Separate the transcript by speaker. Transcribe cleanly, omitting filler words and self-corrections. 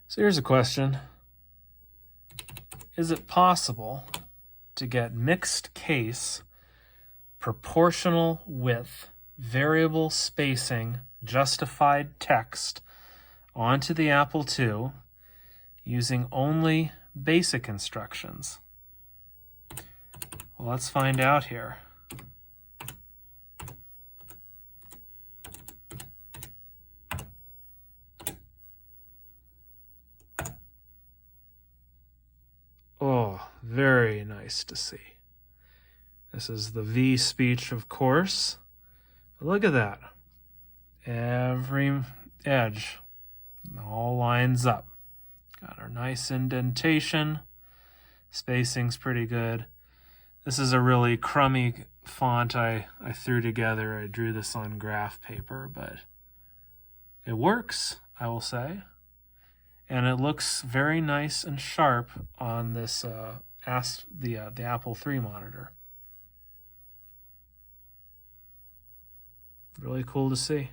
Speaker 1: So here's a question. Is it possible to get mixed case, proportional width, variable spacing, justified text onto the Apple II using only basic instructions? Well, let's find out here. Oh, very nice to see. This is the V speech, of course. But look at that. Every edge all lines up. Got our nice indentation. Spacing's pretty good. This is a really crummy font I threw together. I drew this on graph paper, but it works, I will say. And it looks very nice and sharp on this the Apple III monitor. Really cool to see.